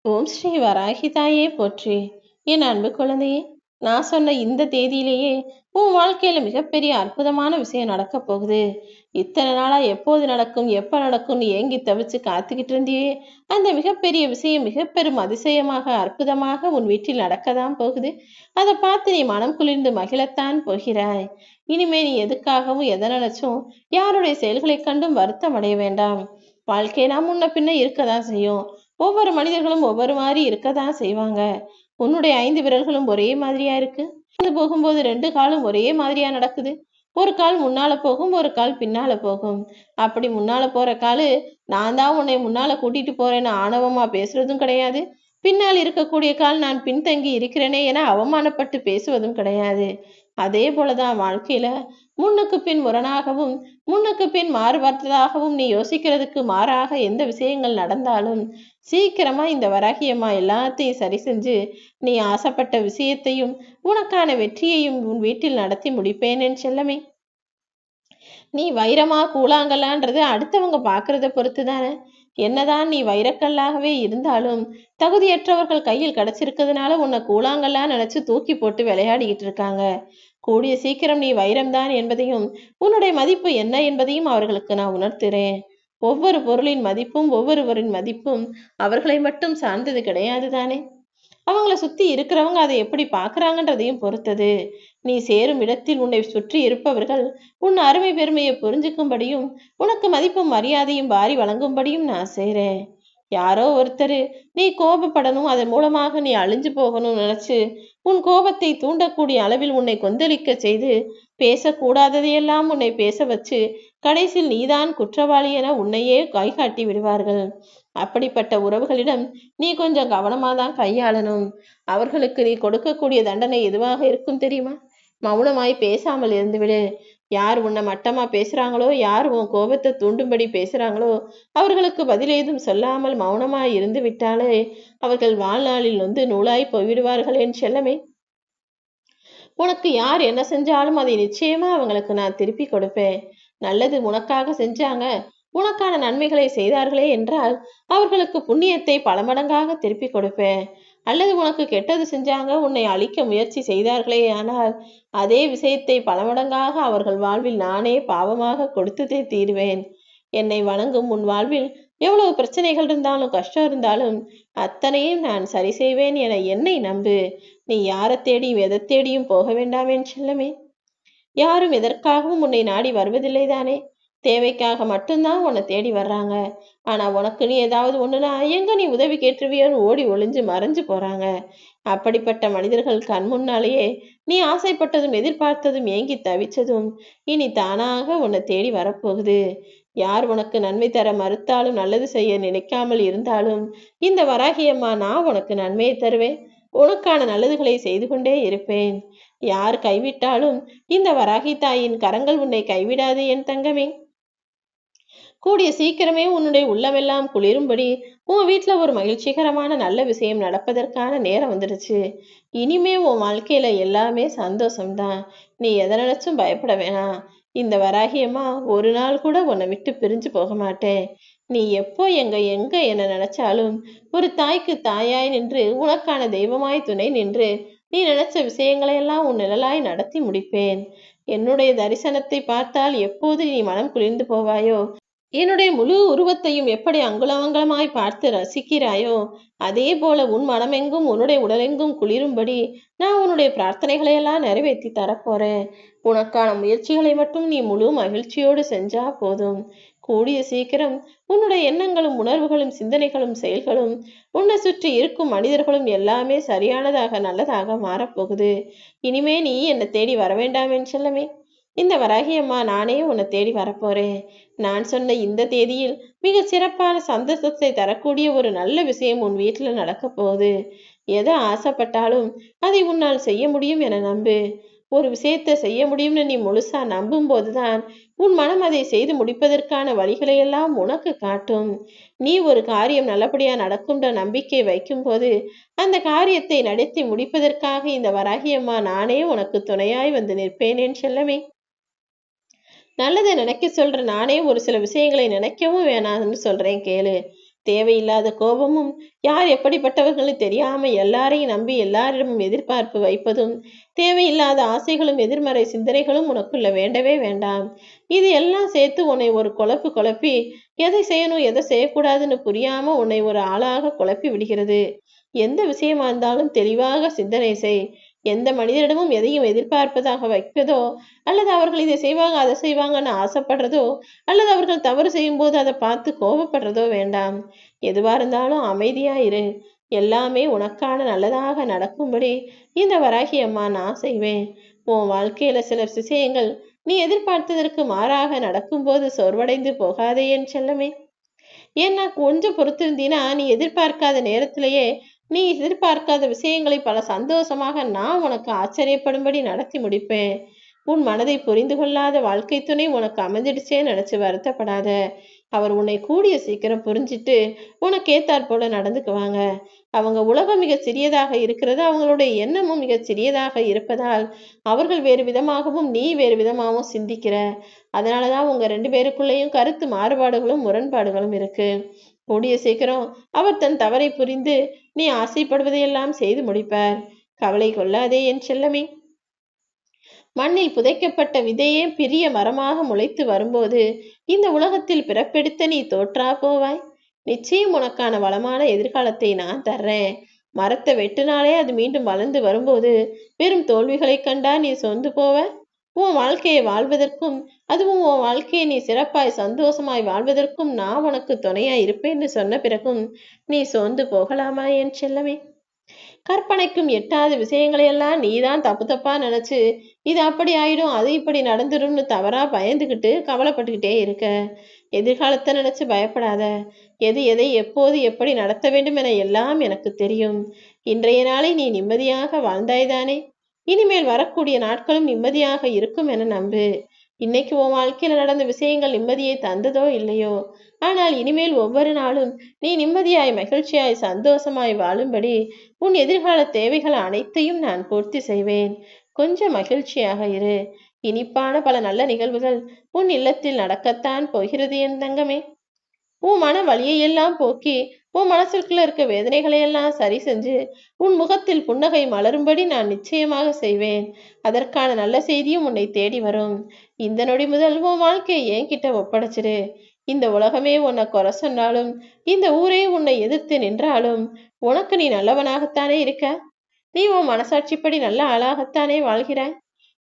ஓம் ஸ்ரீ வராகி தாயே போற்றி. என் அன்பு குழந்தையே, நான் சொன்ன இந்த தேதியிலேயே உன் வாழ்க்கையில மிகப்பெரிய அற்புதமான விஷயம் நடக்க போகுது. இத்தனை நாளா எப்போது நடக்கும் எப்ப நடக்கும்னு ஏங்கி தவிச்சு காத்துக்கிட்டு இருந்தியே, அந்த மிகப்பெரிய விஷயம் மிக பெரும் அதிசயமாக அற்புதமாக உன் வீட்டில் நடக்கதான் போகுது. அதை பார்த்து நீ மனம் குளிர்ந்து மகிழத்தான் போகிறாய். இனிமே நீ எதுக்காகவும் எதை நினைச்சும் யாருடைய செயல்களை கண்டும் வருத்தம் அடைய வேண்டாம். வாழ்க்கைனா முன்ன பின்ன இருக்கதான் செய்யும். ஒவ்வொரு மனிதர்களும் ஒவ்வொரு மாதிரி இருக்கதான் செய்வாங்க. உன்னுடைய 5 விரல்களும் ஒரே மாதிரியா இருக்கு. போகும்போது 2 காலும் ஒரே மாதிரியா நடக்குது. ஒரு கால் முன்னால போகும், ஒரு கால் பின்னால போகும். அப்படி முன்னால போற காலு நான் தான் உன்னை முன்னால கூட்டிட்டு போறேன்னு ஆணவமா பேசுறதும் கிடையாது. பின்னால் இருக்கக்கூடிய கால் நான் பின்தங்கி இருக்கிறேனே என அவமானப்பட்டு பேசுவதும் கிடையாது. அதே போலதான் வாழ்க்கையில முன்னுக்கு பின் முரணாகவும் முன்னுக்கு பின் மாறுபட்டதாகவும் நீ யோசிக்கிறதுக்கு மாறாக எந்த விஷயங்கள் நடந்தாலும் சீக்கிரமா இந்த வராகியம்மா எல்லாத்தையும் சரி செஞ்சு நீ ஆசைப்பட்ட விஷயத்தையும் உனக்கான வெற்றியையும் உன் வீட்டில் நடத்தி முடிப்பேனேன் செல்லமே. நீ வைரமா கூழாங்கல்லான்றது அடுத்தவங்க பாக்குறத பொறுத்து தானே. என்னதான் நீ வைரக்கல்லாகவே இருந்தாலும் தகுதியற்றவர்கள் கையில் கிடைச்சிருக்கிறதுனால உன்னை கூழாங்கல்லா நினைச்சு தூக்கி போட்டு விளையாடிக்கிட்டு இருக்காங்க. கூடிய சீக்கிரம் நீ வைரம்தான் என்பதையும் உன்னுடைய மதிப்பு என்ன என்பதையும் அவர்களுக்கு நான் உணர்த்துறேன். ஒவ்வொரு பொருளின் மதிப்பும் ஒவ்வொருவரின் மதிப்பும் அவர்களை மட்டும் சார்ந்தது கிடையாது தானே. அவங்கள சுத்தி இருக்கிறவங்க அதை எப்படி பாக்குறாங்கன்றதையும் பொறுத்தது. நீ சேரும் இடத்தில் உன்னை சுற்றி இருப்பவர்கள் உன் அருமை பெருமையை புரிஞ்சுக்கும்படியும் உனக்கு மதிப்பும் மரியாதையும் வாரி வழங்கும்படியும் நான் செய்றேன். யாரோ ஒருத்தர் நீ கோபப்படணும், அதன் மூலமாக நீ அழிஞ்சு போகணும்னு நினைச்சு உன் கோபத்தை தூண்டக்கூடிய அளவில் உன்னை கொந்தளிக்க செய்து பேசக்கூடாததையெல்லாம் உன்னை பேச வச்சு கடைசியில் நீதான் குற்றவாளி என உன்னையே காட்டி விடுவார்கள். அப்படிப்பட்ட உறவுகளிடம் நீ கொஞ்சம் கவனமாதான் கையாளணும். அவர்களுக்கு நீ கொடுக்கக்கூடிய தண்டனை எதுவாக இருக்கும் தெரியுமா? மௌனமாய் பேசாமல் இருந்துவிடு. யார் உன்னை மட்டமா பேசுறாங்களோ, யார் உன் கோபத்தை தூண்டும்படி பேசுறாங்களோ அவர்களுக்கு பதில் ஏதும் சொல்லாமல் மௌனமாய் இருந்து விட்டாலே அவர்கள் வாழ்நாளில் நூலாய் போய்விடுவார்கள் என் செல்லமே. உனக்கு யார் என்ன செஞ்சாலும் அதை நிச்சயமா அவங்களுக்கு நான் திருப்பி கொடுப்பேன். நல்லது உனக்காக செஞ்சாங்க, உனக்கான நன்மைகளை செய்தார்களே என்றால் அவர்களுக்கு புண்ணியத்தை பல மடங்காக திருப்பி கொடுப்பேன். அல்லது உனக்கு கெட்டது செஞ்சாங்க, உன்னை அழிக்க முயற்சி செய்தார்களே ஆனால் அதே விஷயத்தை பல மடங்காக அவர்கள் வாழ்வில் நானே பாவமாக கொடுத்ததே தீருவேன். என்னை வணங்கும் உன் வாழ்வில் எவ்வளவு பிரச்சனைகள் இருந்தாலும் கஷ்டம் இருந்தாலும் அத்தனையும் நான் சரி செய்வேன் என என்னை நம்பு. நீ யாரை தேடியும் எதை தேடியும் போக வேண்டாம் என் செல்லமே. யாரும் எதற்காகவும் உன்னை நாடி வருவதில்லை தானே. தேவைக்காக மட்டும்தான் உன்னை தேடி வர்றாங்க. ஆனா உனக்கு நீ ஏதாவது ஒண்ணுனா எங்க நீ உதவி கேட்டுருவியோன்னு ஓடி ஒளிஞ்சு மறைஞ்சு போறாங்க. அப்படிப்பட்ட மனிதர்கள் கண் முன்னாலேயே நீ ஆசைப்பட்டதும் எதிர்பார்த்ததும் ஏங்கி தவிச்சதும் இனி தானாக உன்னை தேடி வரப்போகுது. யார் உனக்கு நன்மை தர மறுத்தாலும் நல்லது செய்ய நினைக்காமல் இருந்தாலும் இந்த வராகியம்மா நான் உனக்கு நன்மையை தருவேன். உனக்கான நல்லதுகளை செய்து கொண்டே இருப்பேன். யார் கைவிட்டாலும் இந்த வராகி தாயின் கரங்கள் உன்னை கைவிடாது என் தங்கமே. கூடிய சீக்கிரமே உன்னுடைய உள்ளமெல்லாம் குளிரும்படி உன் வீட்டுல ஒரு மகிழ்ச்சிகரமான நல்ல விஷயம் நடப்பதற்கான நேரம் வந்துடுச்சு. இனிமே உன் வாழ்க்கையில எல்லாமே சந்தோஷம்தான். நீ எதை நினைச்சும் பயப்பட வேணாம். இந்த வராகியம்மா ஒரு நாள் கூட உன்னை விட்டு பிரிஞ்சு போக மாட்டேன். நீ எப்போ எங்க எங்க என்ன நினைச்சாலும் ஒரு தாய்க்கு தாயாய் நின்று உனக்கான தெய்வமாய் துணை நின்று நீ நினைச்ச விஷயங்களை எல்லாம் உன் நிழலாய் நடத்தி முடிப்பேன். என்னுடைய தரிசனத்தை பார்த்தால் எப்போது நீ மனம் குளிர்ந்து போவாயோ, என்னுடைய முழு உருவத்தையும் எப்படி அங்குலமங்கலமாய் பார்த்து ரசிக்கிறாயோ அதே போல உன் மனமெங்கும் உன்னுடைய உடலெங்கும் குளிரும்படி நான் உன்னுடைய பிரார்த்தனைகளை எல்லாம் நிறைவேற்றி தரப்போறேன். உனக்கான முயற்சிகளை மட்டும் நீ முழு மகிழ்ச்சியோடு செஞ்சா போதும். கூடிய சீக்கிரம் உன்னுடைய எண்ணங்களும் உணர்வுகளும் சிந்தனைகளும் செயல்களும் உன்னை சுற்றி இருக்கும் மனிதர்களும் எல்லாமே சரியானதாக நல்லதாக மாறப்போகுது. இனிமே நீ என்னை தேடி வர வேண்டாம் என் செல்லமே. இந்த வராகியம்மா நானே உன்னை தேடி வரப்போறேன். நான் சொன்ன இந்த தேதியில் மிக சிறப்பான சந்தோஷத்தை தரக்கூடிய ஒரு நல்ல விஷயம் உன் வீட்டுல நடக்க போகுது. எதை ஆசைப்பட்டாலும் அதை உன்னால் செய்ய முடியும் என நம்பு. ஒரு விஷயத்தை செய்ய முடியும்னு நீ முழுசா நம்பும் போதுதான் உன் மனம் அதை செய்து முடிப்பதற்கான வழிகளை எல்லாம் உனக்கு காட்டும். நீ ஒரு காரியம் நல்லபடியா நடக்கும்ன்ற நம்பிக்கை வைக்கும் போது அந்த காரியத்தை நடத்தி முடிப்பதற்காக இந்த வராகியம்மா நானே உனக்கு துணையாய் வந்து நிற்பேனேன் செல்லமே. நல்லதை நினைக்க சொல்ற நானே ஒரு சில விஷயங்களை நினைக்கவும் வேணாம்னு சொல்றேன் கேளு. தேவையில்லாத கோபமும், யார் எப்படிப்பட்டவர்கள்னு தெரியாம எல்லாரையும் நம்பி எல்லாரிடமும் எதிர்பார்ப்பு வைப்பதும், தேவையில்லாத ஆசைகளும் எதிர்மறை சிந்தனைகளும் உனக்குள்ள வேண்டவே வேண்டாம். இது எல்லாம் சேர்த்து உன்னை ஒரு குழப்பி எதை செய்யணும் எதை செய்யக்கூடாதுன்னு புரியாம உன்னை ஒரு ஆளாக குழப்பி விடுகிறது. எந்த விஷயமா இருந்தாலும் தெளிவாக சிந்தனை செய். எந்த மனிதரிடமும் எதையும் எதிர்பார்ப்பதாக வைப்பதோ, அல்லது அவர்கள் இதை செய்வாங்க அதை செய்வாங்கன்னு ஆசைப்படுறதோ, அல்லது அவர்கள் தவறு செய்யும்போது அதை பார்த்து கோபப்படுறதோ வேண்டாம். எதுவா இருந்தாலும் அமைதியா இரு. எல்லாமே உனக்கான நல்லதாக நடக்கும்படி இந்த வராகி அம்மா நான் செய்வேன். உன் வாழ்க்கையில சில விஷயங்கள் நீ எதிர்பார்த்ததற்கு மாறாக நடக்கும்போது சோர்வடைந்து போகாதே என் செல்லமே. ஏன்னா கொஞ்சம் பொறுத்திருந்தீனா நீ எதிர்பார்க்காத நேரத்திலேயே நீ எதிர்பார்க்காத விஷயங்களை பல சந்தோஷமாக நான் உனக்கு ஆச்சரியப்படும்படி நடத்தி முடிப்பேன். உன் மனதை புரிந்து கொள்ளாத வாழ்க்கை துணை உனக்கு அமைஞ்சிடுச்சே நினைச்சு வருத்தப்படாத. அவர் உன்னை கூடிய சீக்கிரம் புரிஞ்சிட்டு உனக்கு ஏத்தாற் போல நடந்துக்குவாங்க. அவங்க உலகம் மிக சிறியதாக இருக்கிறது, அவங்களுடைய எண்ணமும் மிக சிறியதாக இருப்பதால் அவர்கள் வேறு விதமாகவும் நீ வேறு விதமாகவும் சிந்திக்கிற. அதனாலதான் உங்க 2 பேருக்குள்ளேயும் கருத்து மாறுபாடுகளும் முரண்பாடுகளும் இருக்கு. கூடிய சீக்கிரம் அவர் தன் தவறை புரிந்து நீ ஆசைப்படுவதையெல்லாம் செய்து முடிப்பார். கவலை கொள்ளாதே என் செல்லமே. மண்ணில் புதைக்கப்பட்ட விதையே பெரிய மரமாக முளைத்து வரும்போது இந்த உலகத்தில் பிறப்பெடுத்த நீ தோற்றா போவாய். நிச்சயம் உனக்கான வளமான எதிர்காலத்தை நான் தர்றேன். மரத்தை வெட்டினாலே அது மீண்டும் வளர்ந்து வரும்போது வெறும் தோல்விகளை கண்டா நீ சொந்து போவ. உன் வாழ்க்கையை வாழ்வதற்கும், அதுவும் உன் வாழ்க்கையை நீ சிறப்பாய் சந்தோஷமாய் வாழ்வதற்கும் நான் உனக்கு துணையா இருப்பேன்னு சொன்ன பிறகும் நீ சோர்ந்து போகலாமா என் செல்லமே? கற்பனைக்கும் எட்டாத விஷயங்களையெல்லாம் நீதான் தப்பு தப்பா நினைச்சு இது அப்படி ஆயிடும் அது இப்படி நடந்துரும்னு தவறா பயந்துகிட்டு கவலைப்பட்டுக்கிட்டே இருக்க. எதிர்காலத்தை நினைச்சு பயப்படாத. எது எதை எப்போது எப்படி நடத்த வேண்டும் என எல்லாம் எனக்கு தெரியும். இன்றைய நாளை நீ நிம்மதியாக வாழ்ந்தாய்தானே? இனிமேல் வரக்கூடிய நாட்களும் நிம்மதியாக இருக்கும் என நம்பு. இன்னைக்கு உன் வாழ்க்கையில நடந்த விஷயங்கள் நிம்மதியை தந்ததோ இல்லையோ, ஆனால் இனிமேல் ஒவ்வொரு நாளும் நீ நிம்மதியாய் மகிழ்ச்சியாய் சந்தோஷமாய் வாழும்படி உன் எதிர்கால தேவைகள் அனைத்தையும் நான் பூர்த்தி செய்வேன். கொஞ்சம் மகிழ்ச்சியாக இரு. இனிப்பான பல நல்ல நிகழ்வுகள் உன் இல்லத்தில் நடக்கத்தான் போகிறது என் தங்கமே. உன் மன வலியையெல்லாம் போக்கி உன் மனசுக்குள்ள இருக்க வேதனைகளை எல்லாம் சரி செஞ்சு உன் முகத்தில் புன்னகை மலரும்படி நான் நிச்சயமாக செய்வேன். அதற்கான நல்ல செய்தியும் உன்னை தேடி வரும். இந்த நொடி முதல் உன் வாழ்க்கையை என்கிட்ட ஒப்படைச்சிரு. இந்த உலகமே உன்னை குறை சொன்னாலும், இந்த ஊரே உன்னை எதிர்த்து நின்றாலும் உனக்கு நீ நல்லவனாகத்தானே இருக்க. நீ உன் மனசாட்சிப்படி நல்ல ஆளாகத்தானே வாழ்கிறாய்.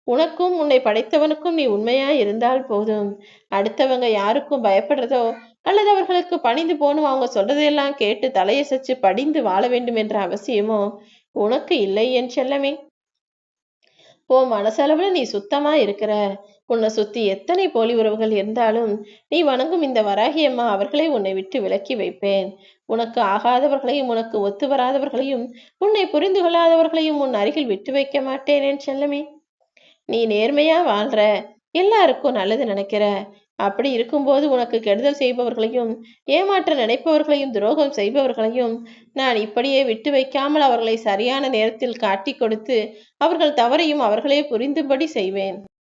உனக்கும் உன்னை படைத்தவனுக்கும் நீ உண்மையா இருந்தால் போதும். அடுத்தவங்க யாருக்கும் பயப்படுறதோ அல்லது அவர்களுக்கு பணிந்து போகணும் அவங்க சொல்றதையெல்லாம் கேட்டு தலையசைச்சு படிந்து வாழ வேண்டும் என்ற அவசியமோ உனக்கு இல்லை என் செல்லமே. உன் மனசளவுல நீ சுத்தமா இருக்கிற. உன்னை சுத்தி எத்தனை போலி உறவுகள் இருந்தாலும் நீ வணங்கும் இந்த வராகி அம்மா அவர்களை உன்னை விட்டு விலக்கி வைப்பேன். உனக்கு ஆகாதவர்களையும் உனக்கு ஒத்து வராதவர்களையும் உன்னை புரிந்து கொள்ளாதவர்களையும் உன் அருகில் விட்டு வைக்க மாட்டேன் என் செல்லமே. நீ நேர்மையா வாழ்ற, எல்லாருக்கும் நல்லது நினைக்கிற. அப்படி இருக்கும்போது உனக்கு கெடுதல் செய்பவர்களையும் ஏமாற்ற நினைப்பவர்களையும் துரோகம் செய்பவர்களையும் நான் இப்படியே விட்டு வைக்காமல் அவர்களை சரியான நேரத்தில் காட்டி கொடுத்து அவர்கள் தவறையும் அவர்களே புரிந்துபடி செய்வேன்.